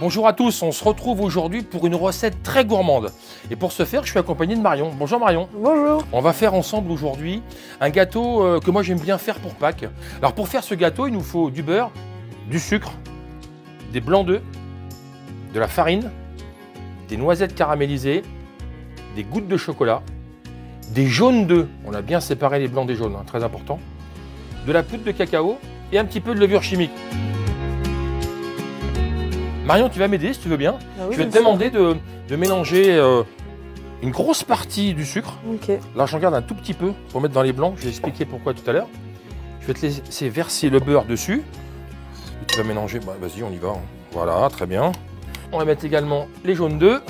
Bonjour à tous, on se retrouve aujourd'hui pour une recette très gourmande. Et pour ce faire, je suis accompagné de Marion. Bonjour Marion. Bonjour. On va faire ensemble aujourd'hui un gâteau que moi j'aime bien faire pour Pâques. Alors pour faire ce gâteau, il nous faut du beurre, du sucre, des blancs d'œufs, de la farine, des noisettes caramélisées, des gouttes de chocolat, des jaunes d'œufs. On a bien séparé les blancs des jaunes, hein, très important. De la poudre de cacao et un petit peu de levure chimique. Marion, tu vas m'aider si tu veux bien. Ah oui, je vais te demander de mélanger une grosse partie du sucre. Ok. Là, j'en garde un tout petit peu pour mettre dans les blancs. Je vais expliquer pourquoi tout à l'heure. Je vais te laisser verser le beurre dessus. Et tu vas mélanger. Bah, vas-y, on y va. Voilà, très bien. On va mettre également les jaunes d'œufs.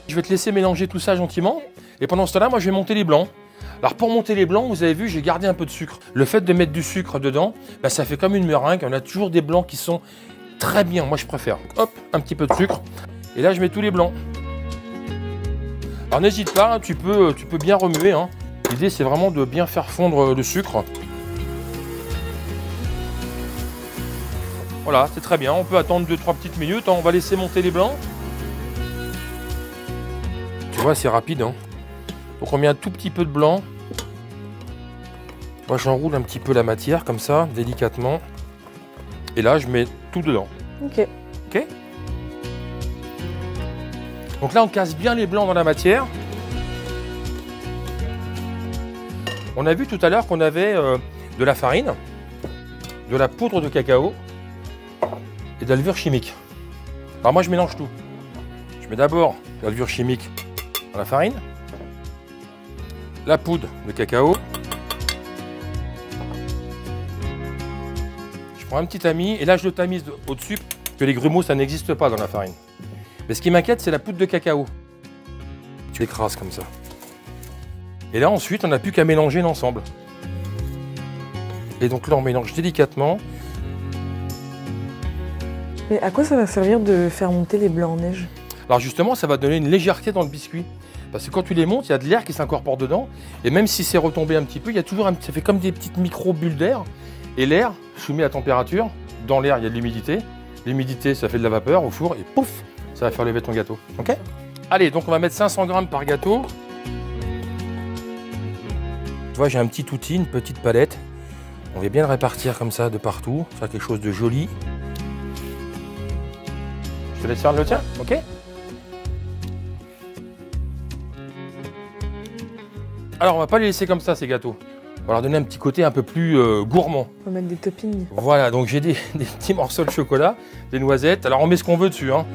Je vais te laisser mélanger tout ça gentiment. Et pendant ce temps-là, moi, je vais monter les blancs. Alors pour monter les blancs, vous avez vu, j'ai gardé un peu de sucre. Le fait de mettre du sucre dedans, bah, ça fait comme une meringue. On a toujours des blancs qui sont très bien. Moi, je préfère. Hop, un petit peu de sucre. Et là, je mets tous les blancs. Alors n'hésite pas, hein, tu peux bien remuer. Hein. L'idée, c'est vraiment de bien faire fondre le sucre. Voilà, c'est très bien. On peut attendre 2-3 petites minutes. Hein. On va laisser monter les blancs. Tu vois, c'est rapide. Hein. Donc on met un tout petit peu de blanc. Moi j'enroule un petit peu la matière comme ça, délicatement. Et là je mets tout dedans. Ok. Ok. Donc là on casse bien les blancs dans la matière. On a vu tout à l'heure qu'on avait de la farine, de la poudre de cacao et de la levure chimique. Alors moi je mélange tout. Je mets d'abord la levure chimique dans la farine. La poudre de cacao. Je prends un petit tamis et là je le tamise au-dessus que les grumeaux ça n'existe pas dans la farine. Mais ce qui m'inquiète c'est la poudre de cacao. Tu l'écrases comme ça. Et là ensuite on n'a plus qu'à mélanger l'ensemble. Et donc là on mélange délicatement. Mais à quoi ça va servir de faire monter les blancs en neige? Alors justement ça va donner une légèreté dans le biscuit. Parce que quand tu les montes, il y a de l'air qui s'incorpore dedans. Et même si c'est retombé un petit peu, il y a toujours ça fait comme des petites micro-bulles d'air. Et l'air, soumis à température, dans l'air, il y a de l'humidité. L'humidité, ça fait de la vapeur au four. Et pouf, ça va faire lever ton gâteau. Ok? Allez, donc on va mettre 500 grammes par gâteau. Tu vois, j'ai un petit outil, une petite palette. On va bien le répartir comme ça de partout. Faire quelque chose de joli. Je te laisse faire le tien, ok? Alors, on va pas les laisser comme ça, ces gâteaux. On va leur donner un petit côté un peu plus gourmand. On va mettre des toppings. Voilà, donc j'ai des petits morceaux de chocolat, des noisettes. Alors, on met ce qu'on veut dessus. Hein.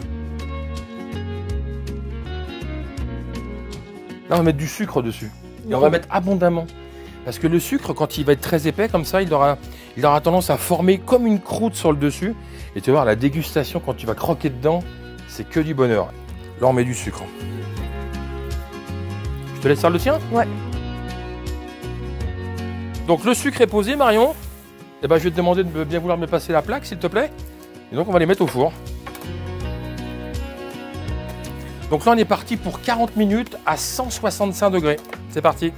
Là, on va mettre du sucre dessus. Et on va mettre abondamment. Parce que le sucre, quand il va être très épais comme ça, il aura tendance à former comme une croûte sur le dessus. Et tu vas voir, la dégustation, quand tu vas croquer dedans, c'est que du bonheur. Là, on met du sucre. Je te laisse faire le tien? Ouais. Donc le sucre est posé, Marion. Et ben, je vais te demander de bien vouloir me passer la plaque, s'il te plaît. Et donc on va les mettre au four. Donc là on est parti pour 40 minutes à 165 degrés. C'est parti.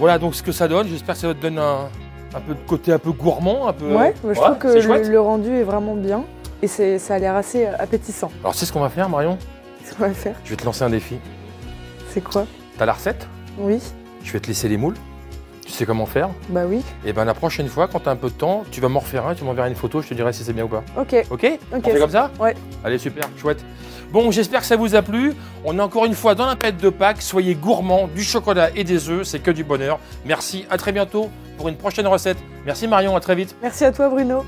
Voilà donc ce que ça donne. J'espère que ça va te donner un peu de côté un peu gourmand. Un peu, ouais, je trouve que le rendu est vraiment bien. Et ça a l'air assez appétissant. Alors c'est ce qu'on va faire, Marion? Ce qu'on va faire. Je vais te lancer un défi. C'est quoi? T'as la recette? Oui. Je vais te laisser les moules. Tu sais comment faire? Bah oui. Et ben la prochaine fois, quand tu as un peu de temps, tu vas m'en refaire un, tu m'enverras une photo, je te dirai si c'est bien ou pas. Ok. Ok? On fait comme ça? Ouais. Allez, super, chouette. Bon, j'espère que ça vous a plu. On est encore une fois dans la période de Pâques. Soyez gourmands, du chocolat et des œufs, c'est que du bonheur. Merci, à très bientôt pour une prochaine recette. Merci Marion, à très vite. Merci à toi Bruno.